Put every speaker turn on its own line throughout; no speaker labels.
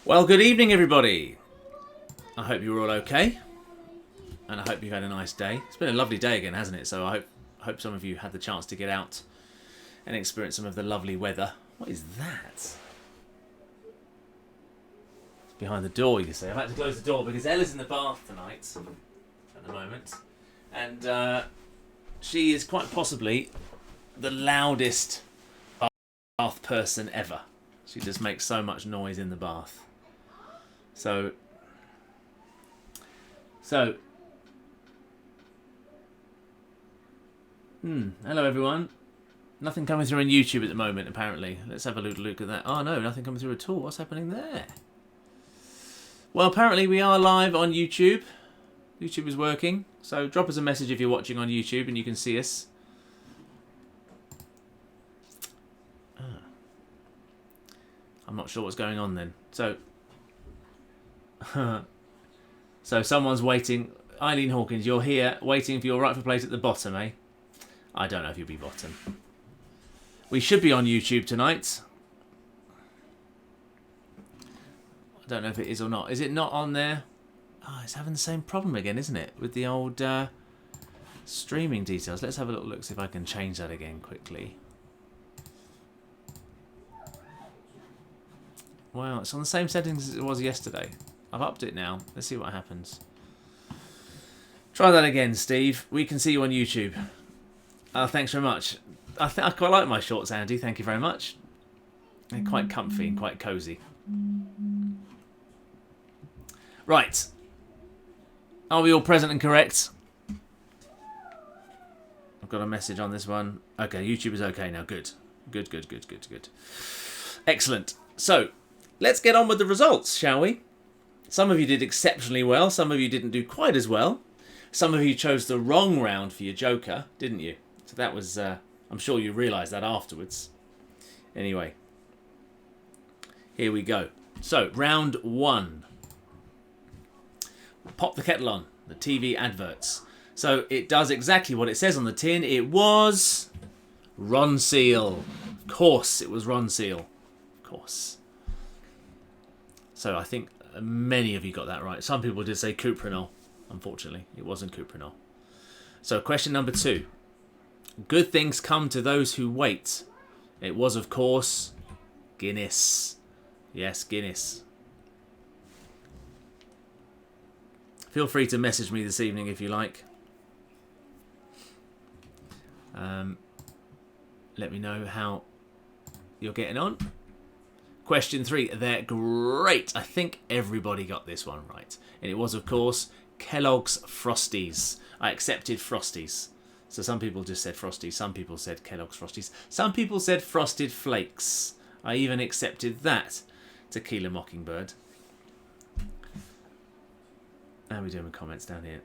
Well, good evening, everybody. I hope you're all okay, and I hope you've had a nice day. It's been a lovely day again, hasn't it? So I hope some of you had the chance to get out and experience some of the lovely weather. What is that? It's behind the door, you see. I've had to close the door because Ella's in the bath tonight at the moment, and she is quite possibly the loudest bath person ever. She just makes so much noise in the bath. So, hello everyone. Nothing coming through on YouTube at the moment, apparently. Let's have a look at that. Oh no, nothing coming through at all. What's happening there? Well, apparently we are live on YouTube. YouTube is working. So drop us a message if you're watching on YouTube and you can see us. I'm not sure what's going on then. So someone's waiting. Eileen Hawkins, you're here waiting for your rightful place at the bottom, eh? I don't know if you'll be bottom. We should be on YouTube tonight. I don't know if it is or not. Is it not on there? Oh, it's having the same problem again, isn't it? With the old streaming details. Let's have a little look, see if I can change that again quickly. Wow, it's on the same settings as it was yesterday. I've upped it now. Let's see what happens. Try that again, Steve. We can see you on YouTube. Thanks very much. I quite like my shorts, Andy. Thank you very much. They're quite comfy and quite cosy. Right. Are we all present and correct? I've got a message on this one. Okay, YouTube is okay now. Good. Good. Excellent. So, let's get on with the results, shall we? Some of you did exceptionally well. Some of you didn't do quite as well. Some of you chose the wrong round for your Joker, didn't you? So that was, I'm sure you realised that afterwards. Anyway, here we go. So, round one. Pop the kettle on, the TV adverts. So, it does exactly what it says on the tin. It was Ronseal. Of course, it was Ronseal. Of course. So, I think many of you got that right. Some people did say Cuprinol. Unfortunately, it wasn't Cuprinol. So, question number 2. Good things come to those who wait. It was, of course, Guinness. Yes, Guinness. Feel free to message me this evening if you like. Let me know how you're getting on. Question 3. They're great. I think everybody got this one right. And it was, of course, Kellogg's Frosties. I accepted Frosties. So some people just said Frosties. Some people said Kellogg's Frosties. Some people said Frosted Flakes. I even accepted that. Tequila Mockingbird. How are we doing with comments down here?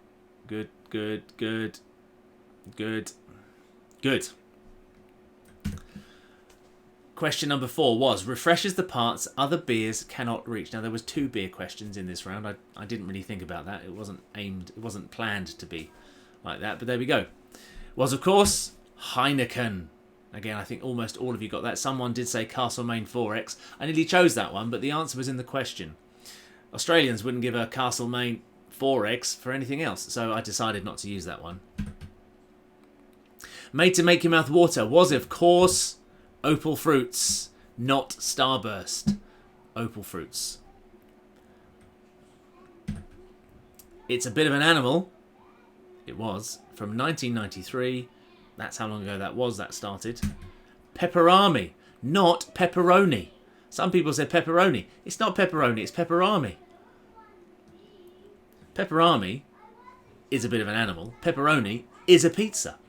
Good. Question number 4 was, refreshes the parts other beers cannot reach. Now, there was 2 beer questions in this round. I didn't really think about that. It wasn't planned to be like that, but there we go. Was, of course, Heineken. Again, I think almost all of you got that. Someone did say Castlemaine 4X. I nearly chose that one, but the answer was in the question. Australians wouldn't give a Castlemaine 4X for anything else, so I decided not to use that one. Made to make your mouth water was, of course, Opal Fruits, not Starburst. Opal Fruits. It's a bit of an animal. It was. From 1993. That's how long ago that was that started. Pepperami, not pepperoni. Some people said pepperoni. It's not pepperoni, it's pepperami. Pepperami is a bit of an animal. Pepperoni is a pizza.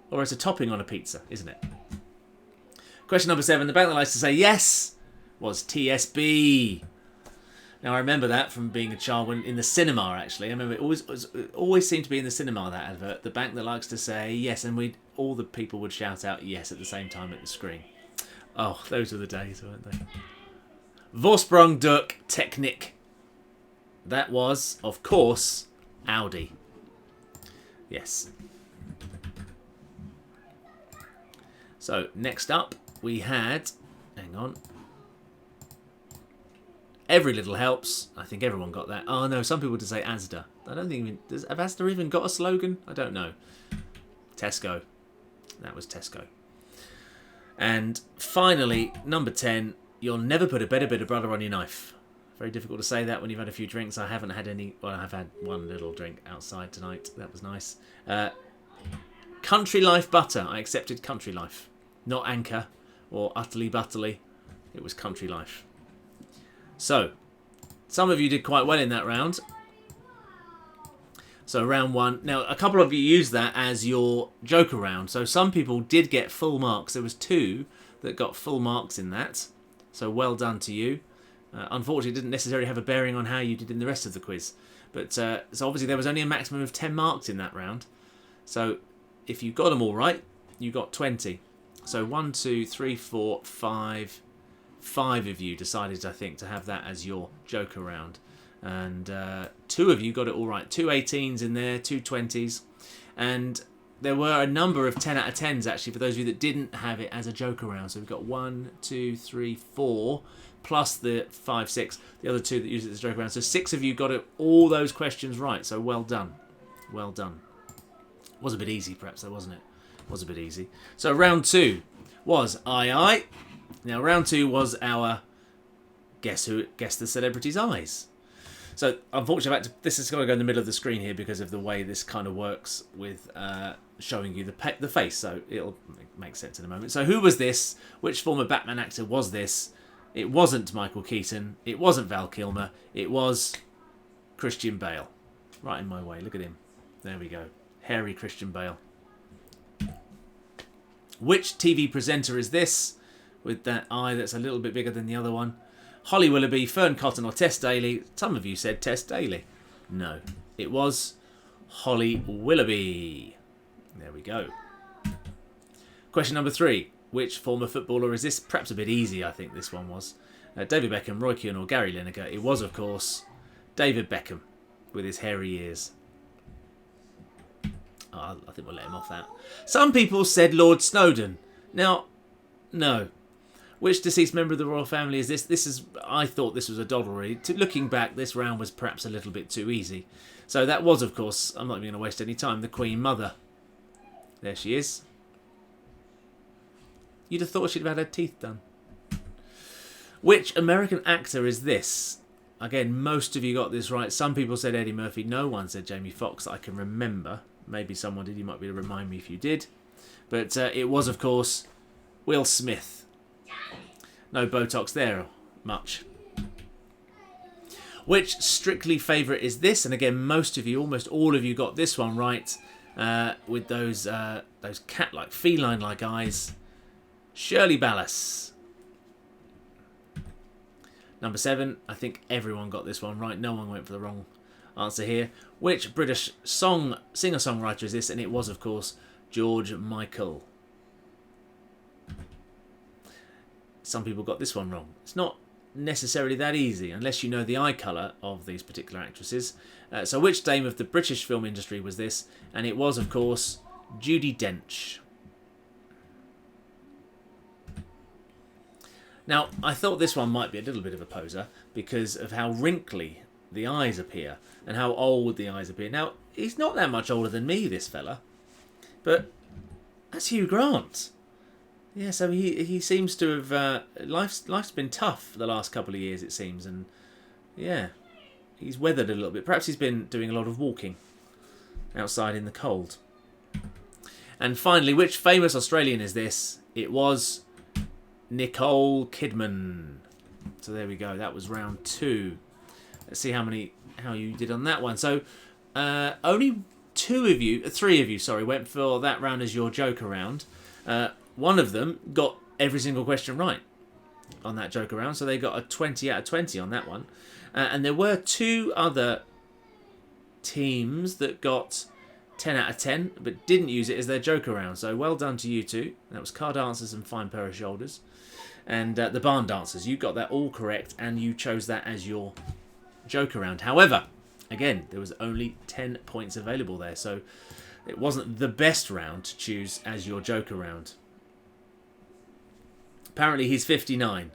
Or it's a topping on a pizza, isn't it? Question number 7. The bank that likes to say yes was TSB. Now, I remember that from being a child when in the cinema, actually. I remember it always seemed to be in the cinema, that advert. The bank that likes to say yes, and all the people would shout out yes at the same time at the screen. Oh, those were the days, weren't they? Vorsprung durch Technik. That was, of course, Audi. Yes. So, next up, we had... Hang on. Every little helps. I think everyone got that. Oh no, some people did say Asda. I don't think even... Have Asda even got a slogan? I don't know. Tesco. That was Tesco. And finally, number 10, you'll never put a better bit of butter on your knife. Very difficult to say that when you've had a few drinks. I haven't had any... Well, I've had one little drink outside tonight. That was nice. Country Life butter. I accepted Country Life. Not Anchor or Utterly Butterly. It was Country Life. So, some of you did quite well in that round. So round 1. Now, a couple of you used that as your Joker round. So some people did get full marks. There was 2 that got full marks in that. So well done to you. Unfortunately, it didn't necessarily have a bearing on how you did in the rest of the quiz. But so obviously there was only a maximum of 10 marks in that round. So if you got them all right, you got 20. So 1, 2, 3, 4, 5. 5 of you decided, I think, to have that as your Joker round. And 2 of you got it all right. 2 18s in there, 2 20s. And there were a number of 10 out of 10s, actually, for those of you that didn't have it as a Joker round. So we've got 1, 2, 3, 4, plus the 5, 6, the other 2 that used it as a Joker round. So 6 of you got it, all those questions right. So well done. Well done. Was a bit easy, perhaps, though, wasn't it? Was a bit easy. So round 2 was Aye. Now, round 2 was our Guess the Celebrity's Eyes. So, unfortunately, this is going to go in the middle of the screen here because of the way this kind of works with showing you the face. So, it'll make sense in a moment. So, who was this? Which former Batman actor was this? It wasn't Michael Keaton. It wasn't Val Kilmer. It was Christian Bale. Right in my way. Look at him. There we go. Hairy Christian Bale. Which TV presenter is this? With that eye that's a little bit bigger than the other one. Holly Willoughby, Fern Cotton or Tess Daly. Some of you said Tess Daly. No, it was Holly Willoughby. There we go. Question number 3. Which former footballer is this? Perhaps a bit easy, I think this one was. David Beckham, Roy Keane or Gary Lineker. It was, of course, David Beckham with his hairy ears. Oh, I think we'll let him off that. Some people said Lord Snowdon. Now, no. Which deceased member of the royal family is this? I thought this was a doddlery. Looking back, this round was perhaps a little bit too easy. So that was, of course, I'm not even going to waste any time, the Queen Mother. There she is. You'd have thought she'd have had her teeth done. Which American actor is this? Again, most of you got this right. Some people said Eddie Murphy. No one said Jamie Foxx that I can remember. Maybe someone did. You might be able to remind me if you did. But it was, of course, Will Smith. No Botox there, much. Which Strictly favourite is this? And again, most of you, almost all of you, got this one right. With those cat-like, feline-like eyes. Shirley Ballas. Number 7. I think everyone got this one right. No one went for the wrong answer here. Which British singer-songwriter is this? And it was, of course, George Michael. Some people got this one wrong. It's not necessarily that easy unless you know the eye colour of these particular actresses. So which dame of the British film industry was this? And it was, of course, Judi Dench. Now, I thought this one might be a little bit of a poser because of how wrinkly the eyes appear and how old the eyes appear. Now, he's not that much older than me, this fella. But that's Hugh Grant. Yeah, so he seems to have... life's been tough the last couple of years, it seems. And, yeah, he's weathered a little bit. Perhaps he's been doing a lot of walking outside in the cold. And finally, which famous Australian is this? It was Nicole Kidman. So there we go. That was round 2. Let's see how you did on that one. So only 3 of you, went for that round as your Joker round. One of them got every single question right on that Joker round, so they got a 20 out of 20 on that one. And there were 2 other teams that got 10 out of 10, but didn't use it as their Joker round. So well done to you 2. That was Car Dancers and Fine Pair of Shoulders. And the Barn Dancers, you got that all correct, and you chose that as your Joker round. However, again, there was only 10 points available there, so it wasn't the best round to choose as your Joker round. Apparently he's 59.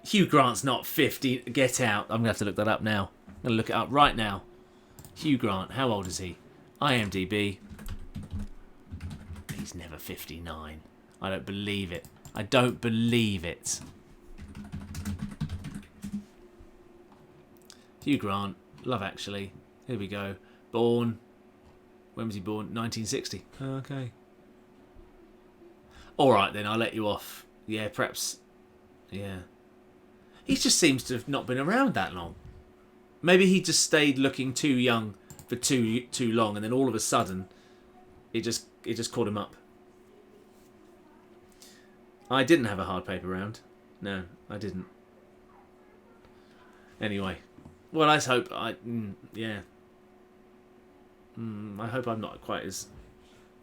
Hugh Grant's not 50. Get out. I'm going to have to look that up now. I'm going to look it up right now. Hugh Grant, how old is he? IMDb. He's never 59. I don't believe it. I don't believe it. Hugh Grant, Love Actually. Here we go. Born. When was he born? 1960. Okay. Alright then, I'll let you off. Yeah, perhaps. Yeah. He just seems to have not been around that long. Maybe he just stayed looking too young for too long, and then all of a sudden, it just caught him up. I didn't have a hard paper round. No, I didn't. Anyway, well, let's hope I hope I'm not quite as.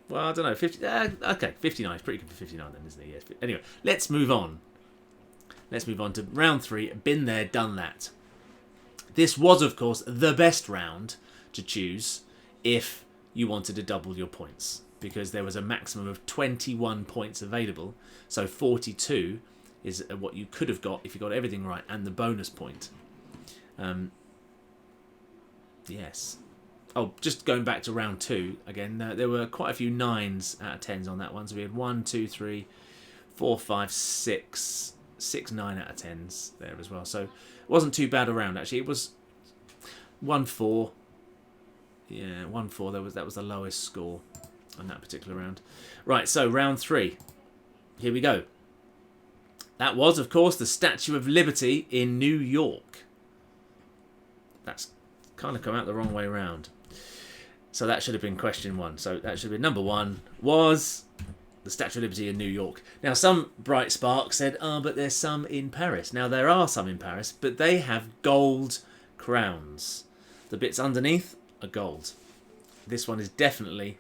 Well, I don't know. 50. Okay, 59 is pretty good for 59 then, isn't it? Yes. Anyway, let's move on. Let's move on to round 3. Been there, done that. This was, of course, the best round to choose if you wanted to double your points, because there was a maximum of 21 points available. So 42 is what you could have got if you got everything right, and the bonus point. Yes. Oh, just going back to round 2 again, there were quite a few 9s out of 10s on that one. So we had 1, 2, 3, 4, 5, 6, 9 out of 10s there as well. So it wasn't too bad a round actually. It was 1-4. Yeah, 1-4. That was the lowest score on that particular round. Right, so round 3. Here we go. That was, of course, the Statue of Liberty in New York. That's kind of come out the wrong way round. So that should have been question 1. So that should have been number 1 was the Statue of Liberty in New York. Now, some bright spark said, but there's some in Paris. Now, there are some in Paris, but they have gold crowns. The bits underneath are gold. This one is definitely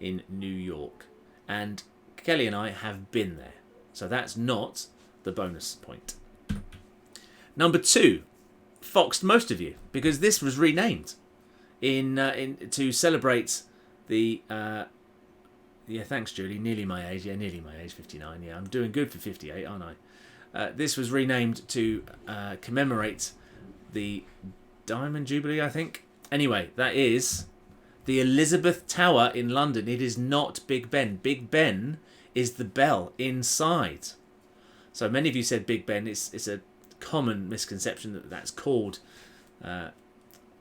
in New York. And Kelly and I have been there. So that's not the bonus point. Number 2 foxed most of you, because this was renamed in to celebrate the thanks Julie, nearly my age. Yeah, nearly my age, 59. Yeah, I'm doing good for 58, aren't I? This was renamed to commemorate the Diamond Jubilee, I think. Anyway, that is the Elizabeth Tower in London. It is not Big Ben. Big Ben is the bell inside. So many of you said Big Ben. It's a common misconception that that's called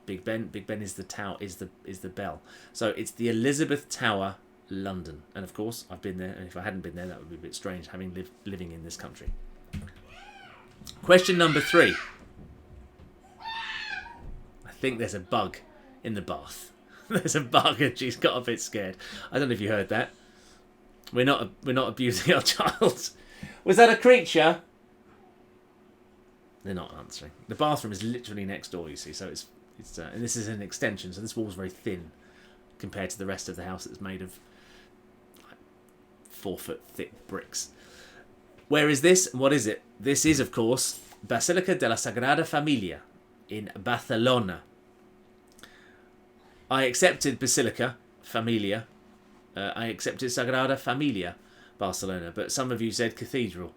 Big Ben. Big Ben is the tower, is the bell. So it's the Elizabeth Tower, London. And of course, I've been there. And if I hadn't been there, that would be a bit strange, having living in this country. Question number 3. I think there's a bug in the bath. There's a bug, and she's got a bit scared. I don't know if you heard that. We're not abusing our child. Was that a creature? They're not answering. The bathroom is literally next door, you see. So it's and this is an extension, so this wall's very thin compared to the rest of the house that's made of 4-foot thick bricks. Where is this? What is it? This is, of course, Basilica de la Sagrada Familia in Barcelona. I accepted Basilica Familia. I accepted Sagrada Familia, Barcelona. But some of you said Cathedral.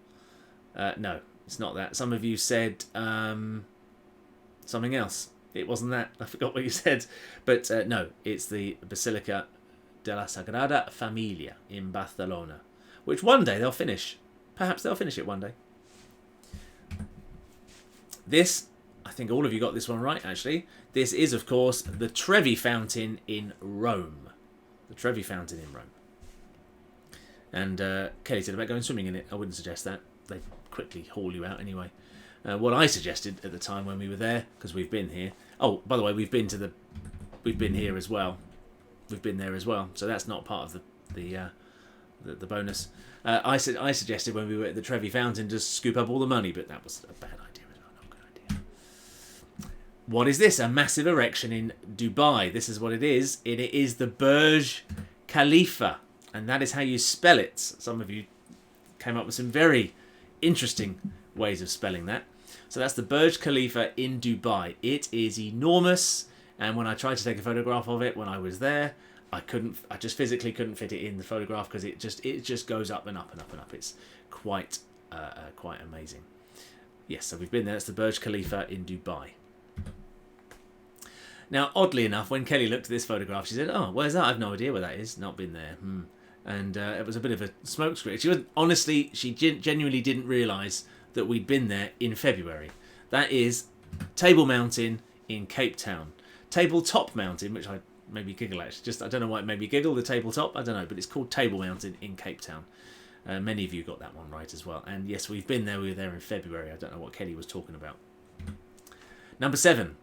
No, it's not that. Some of you said something else. It wasn't that. I forgot what you said. But no, it's the Basilica de la Sagrada Familia in Barcelona. Which one day they'll finish. Perhaps they'll finish it one day. This, I think all of you got this one right, actually. This is, of course, the Trevi Fountain in Rome. The Trevi Fountain in Rome. And Kelly said about going swimming in it. I wouldn't suggest that. They quickly haul you out anyway. What I suggested at the time when we were there, because we've been here. Oh, by the way, we've been here as well. We've been there as well. So that's not part of the bonus. I suggested when we were at the Trevi Fountain to scoop up all the money, but that was a bad idea as well. Not a good idea. What is this? A massive erection in Dubai. This is what it is. It is the Burj Khalifa, and that is how you spell it. Some of you came up with some very interesting ways of spelling that. So that's the Burj Khalifa in Dubai. It is enormous, and when I tried to take a photograph of it when I was there, I just physically couldn't fit it in the photograph because it just goes up and up and up and up. It's quite amazing. Yes, so we've been there. That's the Burj Khalifa in Dubai. Now, oddly enough, when Kelly looked at this photograph, she said, "Oh, where's that? I've no idea where that is. Not been there." And it was a bit of a smokescreen. She wasn't, honestly, she genuinely didn't realise that we'd been there in February. That is Table Mountain in Cape Town. Tabletop Mountain, which I made me giggle actually. Just I don't know why it made me giggle. The tabletop, I don't know, but it's called Table Mountain in Cape Town. Many of you got that one right as well. And yes, we've been there. We were there in February. I don't know what Kelly was talking about. Number 7.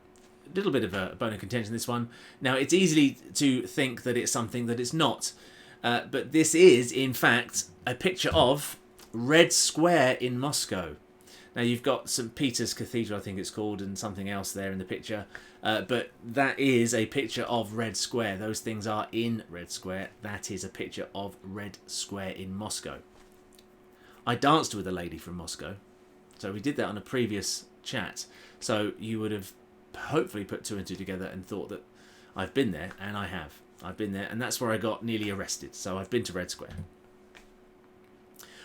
A little bit of a bone of contention, this one. Now, it's easy to think that it's something that it's not. But this is, in fact, a picture of Red Square in Moscow. Now, you've got St. Peter's Cathedral, I think it's called, and something else there in the picture. But that is a picture of Red Square. Those things are in Red Square. That is a picture of Red Square in Moscow. I danced with a lady from Moscow. So we did that on a previous chat. So you would have hopefully put 2 and 2 together and thought that I've been there, and I have. I've been there, and that's where I got nearly arrested. So I've been to Red Square.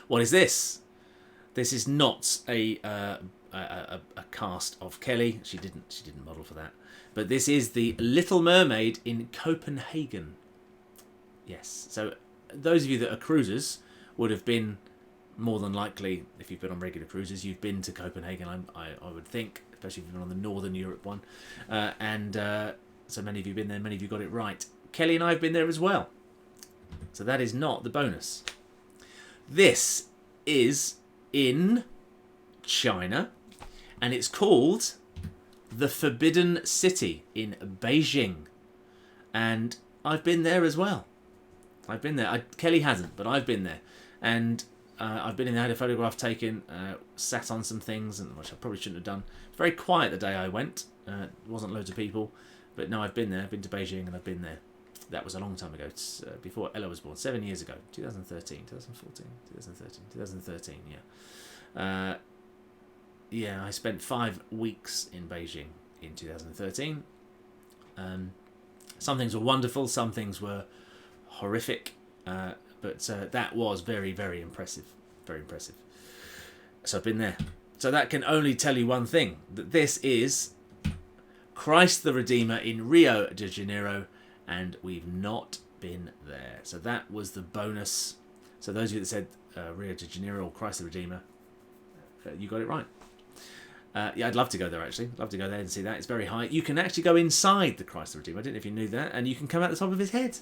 What is this? This is not a cast of Kelly. She didn't model for that. But this is the Little Mermaid in Copenhagen. Yes. So those of you that are cruisers would have been more than likely, if you've been on regular cruises, you've been to Copenhagen. I would think, especially if you've been on the Northern Europe one. So many of you have been there. Many of you got it right. Kelly and I have been there as well. So that is not the bonus. This is in China, and it's called the Forbidden City in Beijing. And I've been there as well. I've been there. Kelly hasn't, but I've been there. And I've been in there, had a photograph taken, sat on some things, which I probably shouldn't have done. It was very quiet the day I went. There wasn't loads of people. But no, I've been there. I've been to Beijing, and I've been there. That was a long time ago. It's before Ella was born. 7 years ago. 2013, 2014, 2013, yeah. Yeah, I spent 5 weeks in Beijing in 2013. Some things were wonderful. Some things were horrific. But that was very, very impressive. Very impressive. So I've been there. So that can only tell you one thing. That this is Christ the Redeemer in Rio de Janeiro. And we've not been there. So that was the bonus. So those of you that said Rio de Janeiro or Christ the Redeemer, you got it right. Yeah, I'd love to go there, actually. Love to go there and see that. It's very high. You can actually go inside the Christ the Redeemer. I don't know if you knew that. And you can come out the top of his head.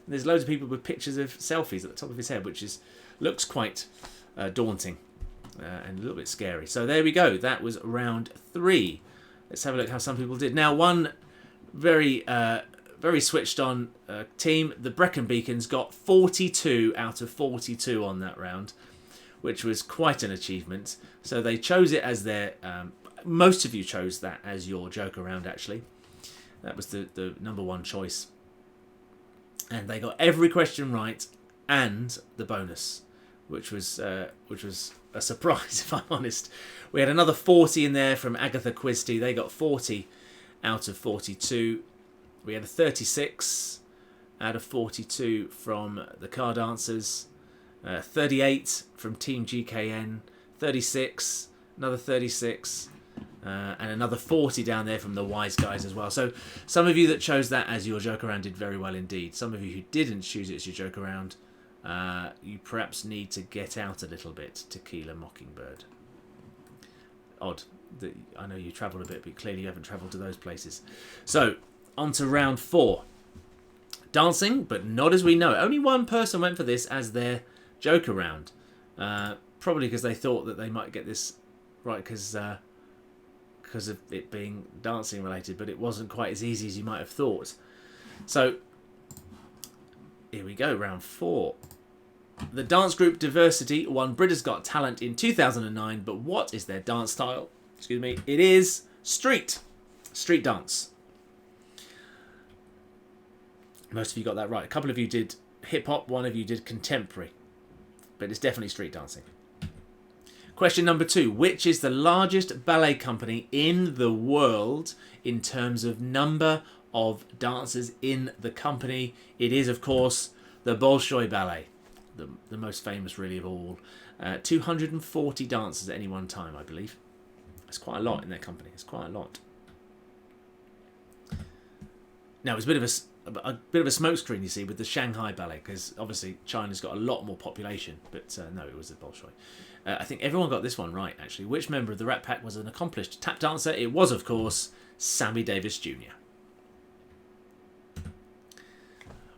And there's loads of people with pictures of selfies at the top of his head, which looks quite daunting and a little bit scary. So there we go. That was round 3. Let's have a look how some people did. Now, one very switched on team, the Brecon Beacons, got 42 out of 42 on that round, which was quite an achievement. So they chose it as their... most of you chose that as your joke around, actually. That was the number 1 choice. And they got every question right and the bonus, which was a surprise, if I'm honest. We had another 40 in there from Agatha Christie. They got 40 out of 42. We had a 36 out of 42 from the Car Dancers, 38 from Team GKN, 36, another 36, and another 40 down there from the Wise Guys as well. So some of you that chose that as your joke around did very well indeed. Some of you who didn't choose it as your joke around, you perhaps need to get out a little bit. Tequila Mockingbird. Odd. I know you travelled a bit, but clearly you haven't travelled to those places. So, on to round 4. Dancing, but not as we know it. Only one person went for this as their joke around. Probably because they thought that they might get this right because of it being dancing related, but it wasn't quite as easy as you might have thought. So, here we go, round 4. The dance group Diversity won Britain's Got Talent in 2009, but what is their dance style? Excuse me. It is street dance. Most of you got that right. A couple of you did hip-hop, one of you did contemporary. But it's definitely street dancing. Question number 2. Which is the largest ballet company in the world in terms of number of dancers in the company? It is, of course, the Bolshoi Ballet. The most famous, really, of all. 240 dancers at any one time, I believe. It's quite a lot in their company. It's quite a lot. Now, it was a bit of a smokescreen, you see, with the Shanghai Ballet, because obviously China's got a lot more population, but no, it was the Bolshoi. I think everyone got this one right, actually. Which member of the Rat Pack was an accomplished tap dancer? It was, of course, Sammy Davis Jr.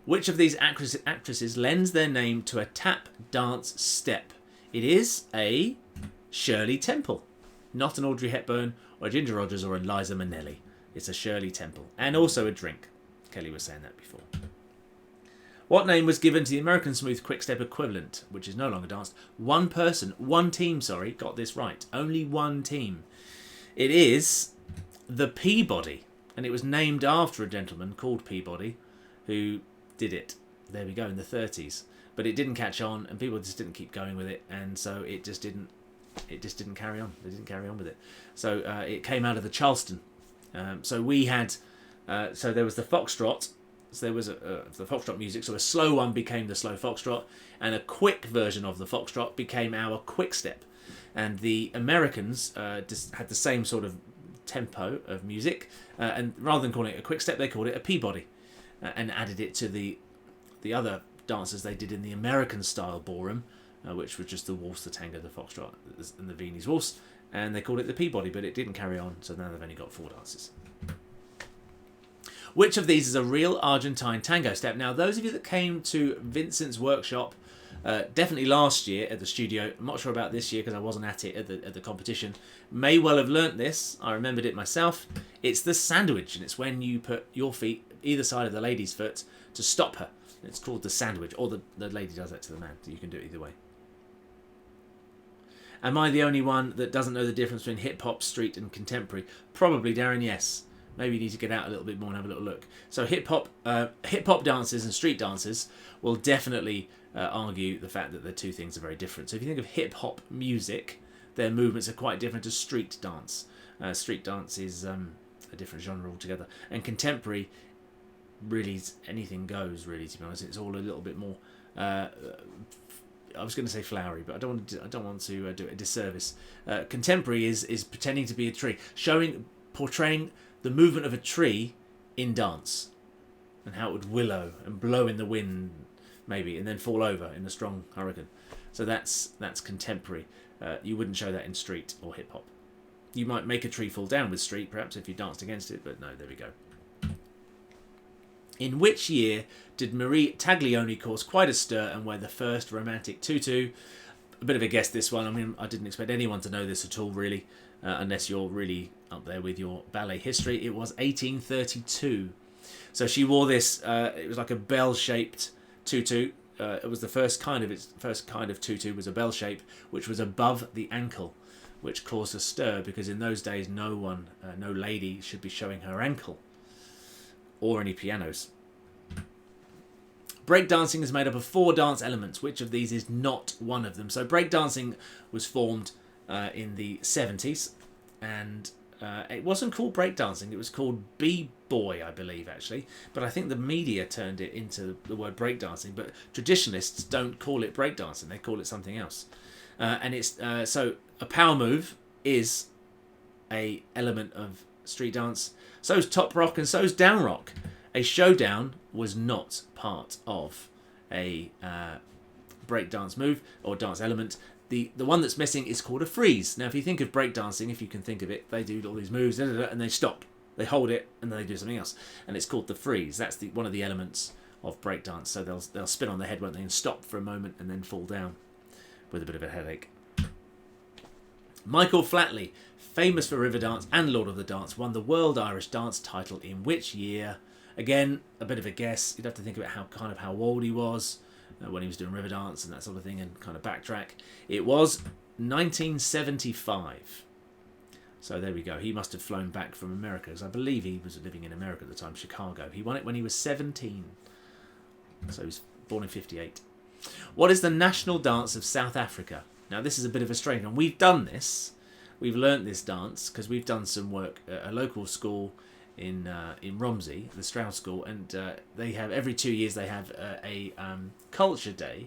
Which of these actresses lends their name to a tap dance step? It is a Shirley Temple, not an Audrey Hepburn or a Ginger Rogers or a Liza Minnelli. It's a Shirley Temple, and also a drink. Kelly was saying that before. What name was given to the American Smooth Quickstep equivalent, which is no longer danced? One team, got this right. Only one team. It is the Peabody, and it was named after a gentleman called Peabody who did it. There we go, in the 30s. But it didn't catch on, and people just didn't keep going with it, and so it just didn't carry on. They didn't carry on with it. So it came out of the Charleston. So we had... so there was the foxtrot. So there was the foxtrot music. So a slow one became the slow foxtrot, and a quick version of the foxtrot became our quick step. And the Americans just had the same sort of tempo of music, and rather than calling it a quick step, they called it a Peabody, and added it to the other dances they did in the American style ballroom, which was just the waltz, the tango, the foxtrot, and the Viennese waltz, and they called it the Peabody, but it didn't carry on. So now they've only got 4 dances. Which of these is a real Argentine tango step? Now, those of you that came to Vincent's workshop, definitely last year at the studio, I'm not sure about this year because I wasn't at it at the competition, may well have learnt this. I remembered it myself. It's the sandwich, and it's when you put your feet either side of the lady's foot to stop her. It's called the sandwich, or the lady does that to the man, so you can do it either way. Am I the only one that doesn't know the difference between hip-hop, street and contemporary? Probably, Darren, yes. Maybe you need to get out a little bit more and have a little look. So hip-hop dancers and street dancers will definitely argue the fact that the two things are very different. So if you think of hip-hop music, their movements are quite different to street dance. Street dance is a different genre altogether. And contemporary, really, anything goes, really, to be honest. It's all a little bit more... I was going to say flowery, but I don't want to do it a disservice. Contemporary is pretending to be a tree, portraying the movement of a tree in dance, and how it would willow and blow in the wind, maybe, and then fall over in a strong hurricane. So that's contemporary. You wouldn't show that in street or hip hop. You might make a tree fall down with street, perhaps, if you danced against it, but no, there we go. In which year did Marie Taglioni cause quite a stir and wear the first romantic tutu? A bit of a guess, this one. I mean, I didn't expect anyone to know this at all, really, unless you're really up there with your ballet history. It was 1832. So she wore this, it was like a bell-shaped tutu. It was the first kind of tutu was a bell shape, which was above the ankle, which caused a stir, because in those days no lady should be showing her ankle. Or any pianos. Breakdancing is made up of 4 dance elements. Which of these is not one of them? So breakdancing was formed in the 70s, and it wasn't called breakdancing. It was called b-boy, I believe, actually. But I think the media turned it into the word breakdancing. But traditionalists don't call it breakdancing. They call it something else. And it's so a power move is a element of street dance. So's top rock and so's down rock. A showdown was not part of a breakdance move or dance element. The one that's missing is called a freeze. Now, if you think of breakdancing, if you can think of it, they do all these moves and they stop. They hold it and then they do something else, and it's called the freeze. That's one of the elements of breakdance. So they'll spin on their head, won't they, and stop for a moment and then fall down with a bit of a headache. Michael Flatley, famous for Riverdance and Lord of the Dance, won the World Irish Dance title in which year? Again, a bit of a guess. You'd have to think about how old he was when he was doing Riverdance and that sort of thing, and kind of backtrack. It was 1975. So there we go. He must have flown back from America, because I believe he was living in America at the time, Chicago. He won it when he was 17. So he was born in 58. What is the national dance of South Africa? Now, this is a bit of a strange one. We've done this. We've learnt this dance because we've done some work at a local school in Romsey, the Strauss School, and they have every 2 years they have a culture day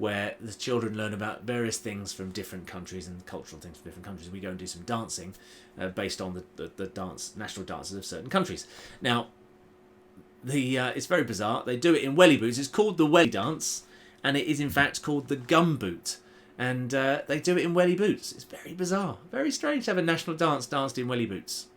where the children learn about various things from different countries and cultural things from different countries. We go and do some dancing based on the national dances of certain countries. Now, it's very bizarre. They do it in welly boots. It's called the welly dance, and it is in fact called the gum boot. And they do it in welly boots. It's very bizarre. Very strange to have a national dance danced in welly boots.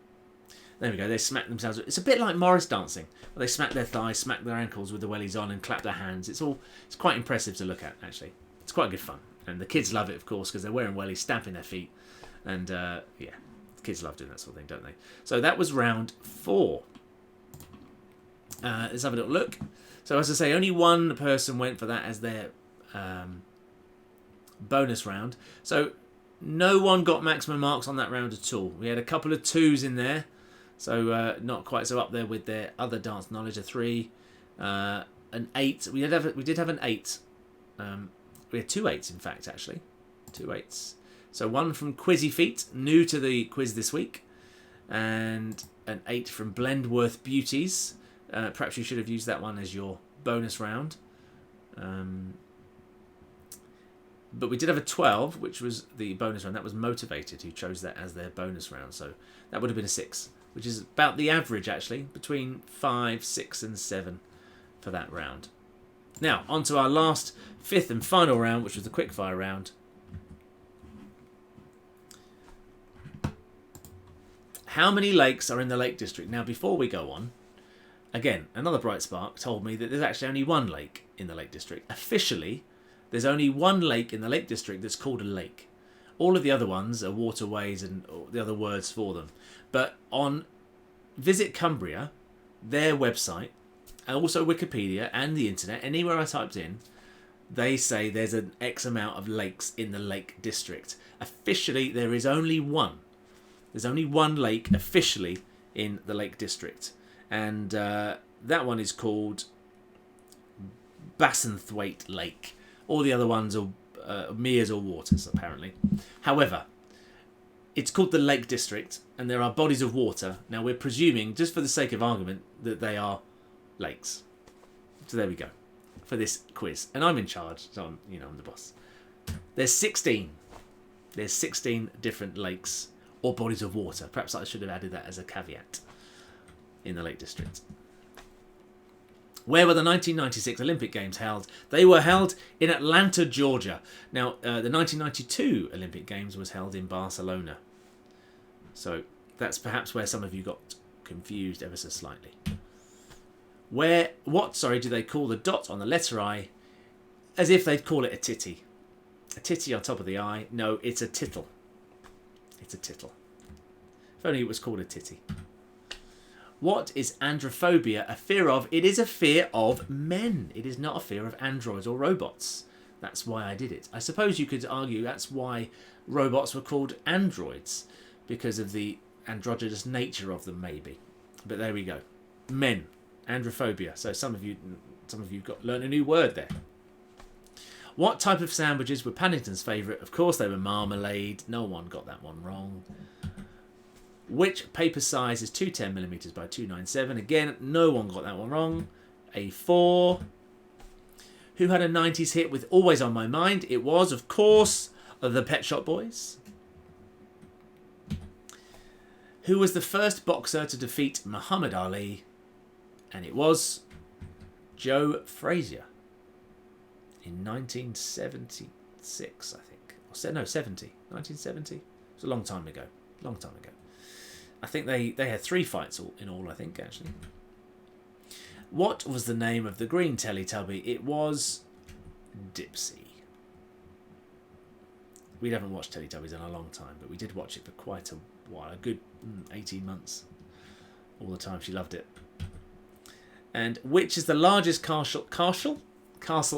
There we go. They smack themselves. It's a bit like Morris dancing, where they smack their thighs, smack their ankles with the wellies on, and clap their hands. It's quite impressive to look at, actually. It's quite good fun, and the kids love it, of course, because they're wearing wellies, stamping their feet, and the kids love doing that sort of thing, don't they? So that was round 4. Let's have a little look. So as I say, only one person went for that as their bonus round. So no one got maximum marks on that round at all. We had a couple of 2s in there. So not quite so up there with their other dance knowledge. A 3, an 8. We did have an 8. We had 2 8s, in fact, actually. 2 8s. So 1 from Dizzyfeet, new to the quiz this week. And an 8 from Blendworth Beauties. Perhaps you should have used that one as your bonus round. But we did have a 12, which was the bonus round. That was Motivated, who chose that as their bonus round. So that would have been a 6, which is about the average, actually, between 5, 6 and 7 for that round. Now, on to our last, 5th and final round, which was the quickfire round. How many lakes are in the Lake District? Now, before we go on, again, another bright spark told me that there's actually only 1 lake in the Lake District. Officially, there's only 1 lake in the Lake District that's called a lake. All of the other ones are waterways and the other words for them. But on Visit Cumbria, their website, and also Wikipedia and the internet, anywhere I typed in, they say there's an X amount of lakes in the Lake District. Officially, there is only 1. There's only 1 lake officially in the Lake District. And that one is called Bassenthwaite Lake. All the other ones are meres or waters, apparently. However, it's called the Lake District, and there are bodies of water. Now, we're presuming, just for the sake of argument, that they are lakes. So there we go for this quiz. And I'm in charge, so I'm the boss. There's 16. There's 16 different lakes or bodies of water. Perhaps I should have added that as a caveat in the Lake District. Where were the 1996 Olympic Games held? They were held in Atlanta, Georgia. Now, the 1992 Olympic Games was held in Barcelona. So that's perhaps where some of you got confused ever so slightly. What do they call the dot on the letter I? As if they'd call it a titty. A titty on top of the I? No, it's a tittle. It's a tittle. If only it was called a titty. What is androphobia a fear of? It is a fear of men. It is not a fear of androids or robots. That's why I did it. I suppose you could argue that's why robots were called androids, because of the androgynous nature of them, maybe. But there we go. Men. Androphobia. So some of you learned a new word there. What type of sandwiches were Paddington's favourite? Of course they were marmalade. No one got that one wrong. Which paper size is 210mm by 297? Again, no one got that one wrong. A4. Who had a 90s hit with Always on My Mind? It was, of course, the Pet Shop Boys. Who was the first boxer to defeat Muhammad Ali? And it was Joe Frazier in 1976, I think. No, 70. 1970. It was a long time ago. Long time ago. I think they had 3 fights in all, I think, actually. What was the name of the green Teletubby? It was Dipsy. We haven't watched Teletubbies in a long time, but we did watch it for quite a while, a good 18 months. All the time, she loved it. And which is the largest castle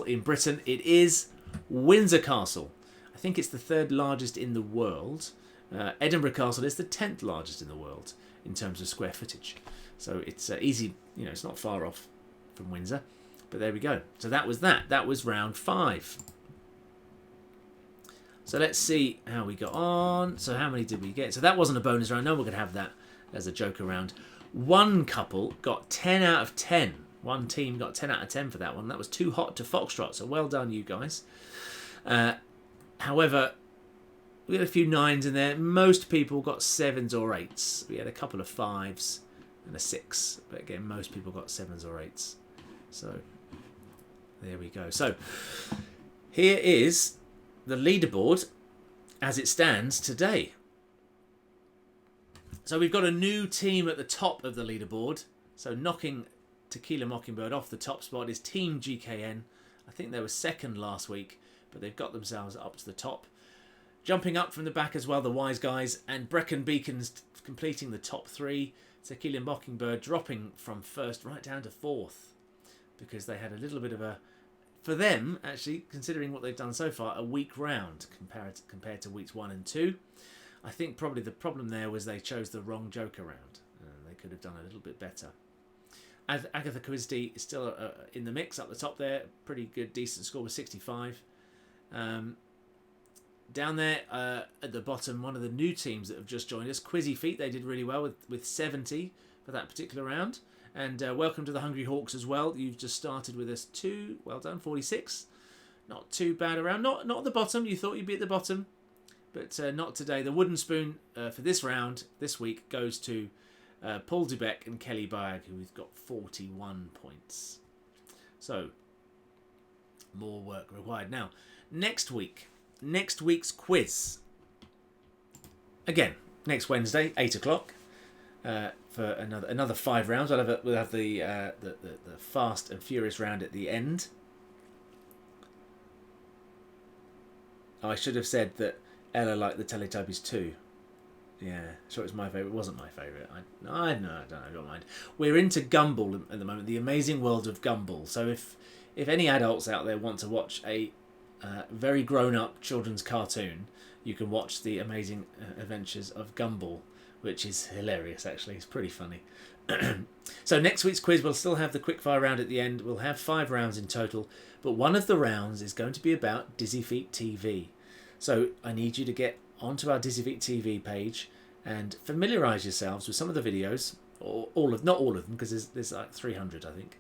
in Britain? It is Windsor Castle. I think it's the 3rd largest in the world. Edinburgh Castle is the 10th largest in the world in terms of square footage. So it's easy, it's not far off from Windsor. But there we go. So that was that. That was round 5. So let's see how we got on. So how many did we get? So that wasn't a bonus round. No, we're going to have that as a joker round. One couple got 10 out of 10 One team got 10 out of 10 for that one. That was Too Hot to Foxtrot, so well done, you guys. However, we had a few 9s in there. Most people got 7s or 8s. We had a couple of 5s and a 6. But again, most people got 7s or 8s. So, there we go. So, here is the leaderboard as it stands today. So, we've got a new team at the top of the leaderboard. So, knocking Tequila Mockingbird off the top spot is Team GKN. I think they were second last week, but they've got themselves up to the top. Jumping up from the back as well, the Wise Guys and Brecon Beacons completing the top 3. Tequila Mockingbird dropping from first right down to fourth because they had a little bit of a, for them actually, considering what they've done so far, a weak round compared to weeks 1 and 2. I think probably the problem there was they chose the wrong joker round. They could have done a little bit better. Agatha Christie is still in the mix up the top there. Pretty good, decent score with 65. Down there at the bottom, one of the new teams that have just joined us, Dizzyfeet, they did really well with 70 for that particular round. And welcome to the Hungry Hawks as well. You've just started with us too. Well done, 46. Not too bad around. Not at the bottom. You thought you'd be at the bottom, but not today. The wooden spoon for this round, this week, goes to Paul Dubeck and Kelly Bayag, who've got 41 points. So, more work required. Now, next week's quiz. Again, next Wednesday, 8 o'clock, for another 5 rounds. We'll have the Fast and Furious round at the end. I should have said that Ella liked the Teletubbies too. Yeah, sure, it's my favourite. It wasn't my favourite. I don't mind. We're into Gumball at the moment, the amazing world of Gumball. So if any adults out there want to watch a very grown-up children's cartoon, you can watch the amazing adventures of Gumball, which is hilarious, actually. It's pretty funny. So next week's quiz, we'll still have the quickfire round at the end. We'll have 5 rounds in total, but one of the rounds is going to be about Dizzyfeet TV. So I need you to get onto our Dizzyfeet TV page and familiarise yourselves with some of the videos, or not all of them, because there's like 300, I think.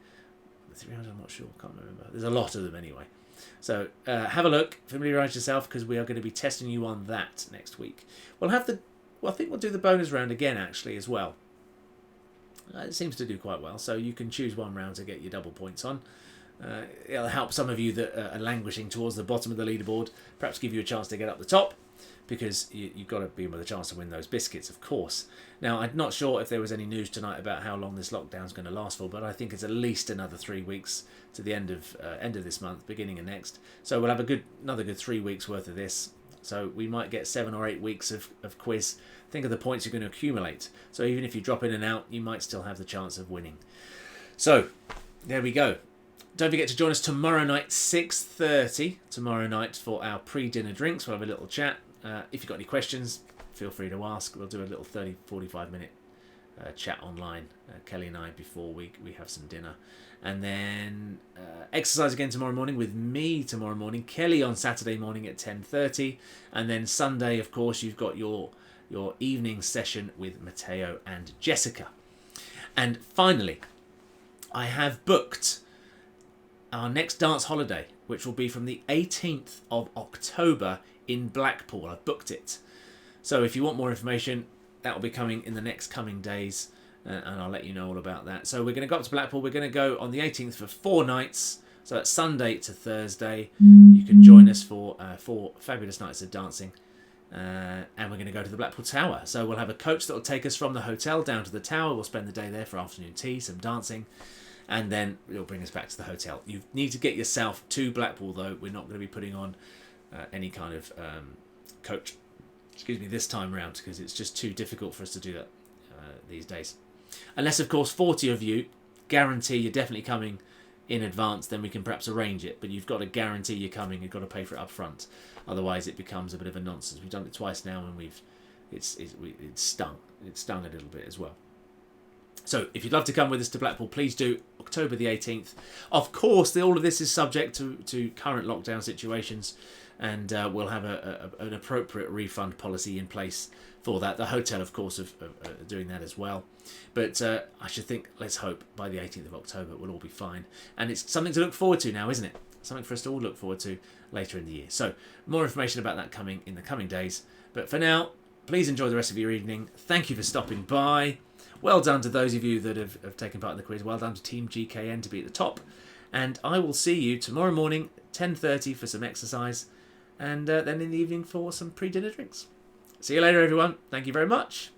300, I'm not sure, can't remember. There's a lot of them anyway. So have a look, familiarise yourself, because we are going to be testing you on that next week. I think we'll do the bonus round again actually as well. It seems to do quite well, so you can choose one round to get your double points on. It'll help some of you that are languishing towards the bottom of the leaderboard, perhaps give you a chance to get up the top, because you've got to be with a chance to win those biscuits, of course. Now, I'm not sure if there was any news tonight about how long this lockdown's going to last for, but I think it's at least another 3 weeks to the end of this month, beginning of next. So we'll have another good 3 weeks worth of this. So we might get 7 or 8 weeks of quiz. Think of the points you're going to accumulate. So even if you drop in and out, you might still have the chance of winning. So there we go. Don't forget to join us tomorrow night, 6:30 tomorrow night, for our pre-dinner drinks. We'll have a little chat. If you've got any questions, feel free to ask. We'll do a little 30-45 minute chat online, Kelly and I, before we have some dinner. And then exercise again tomorrow morning with me tomorrow morning. Kelly on Saturday morning at 10:30. And then Sunday, of course, you've got your evening session with Matteo and Jessica. And finally, I have booked our next dance holiday, which will be from the 18th of October in Blackpool. I've booked it. So if you want more information, that will be coming in the next coming days, and I'll let you know all about that. So we're going to go up to Blackpool. We're going to go on the 18th for 4 nights. So that's Sunday to Thursday. You can join us for 4 fabulous nights of dancing. And we're going to go to the Blackpool Tower. So we'll have a coach that will take us from the hotel down to the tower. We'll spend the day there for afternoon tea, some dancing, and then it'll bring us back to the hotel. You need to get yourself to Blackpool, though. We're not going to be putting on any kind of coach, this time round, because it's just too difficult for us to do that these days. Unless, of course, 40 of you guarantee you're definitely coming in advance, then we can perhaps arrange it. But you've got to guarantee you're coming. You've got to pay for it up front. Otherwise, it becomes a bit of a nonsense. We've done it twice now, and it's stung. It stung a little bit as well. So if you'd love to come with us to Blackpool, please do. October the 18th. Of course, all of this is subject to current lockdown situations. and we'll have an appropriate refund policy in place for that. The hotel, of course, of doing that as well. But I should think, let's hope, by the 18th of October we'll all be fine. And it's something to look forward to now, isn't it? Something for us to all look forward to later in the year. So more information about that coming in the coming days. But for now, please enjoy the rest of your evening. Thank you for stopping by. Well done to those of you that have taken part in the quiz. Well done to Team GKN to be at the top. And I will see you tomorrow morning, 10:30 for some exercise. And then in the evening for some pre-dinner drinks. See you later, everyone. Thank you very much.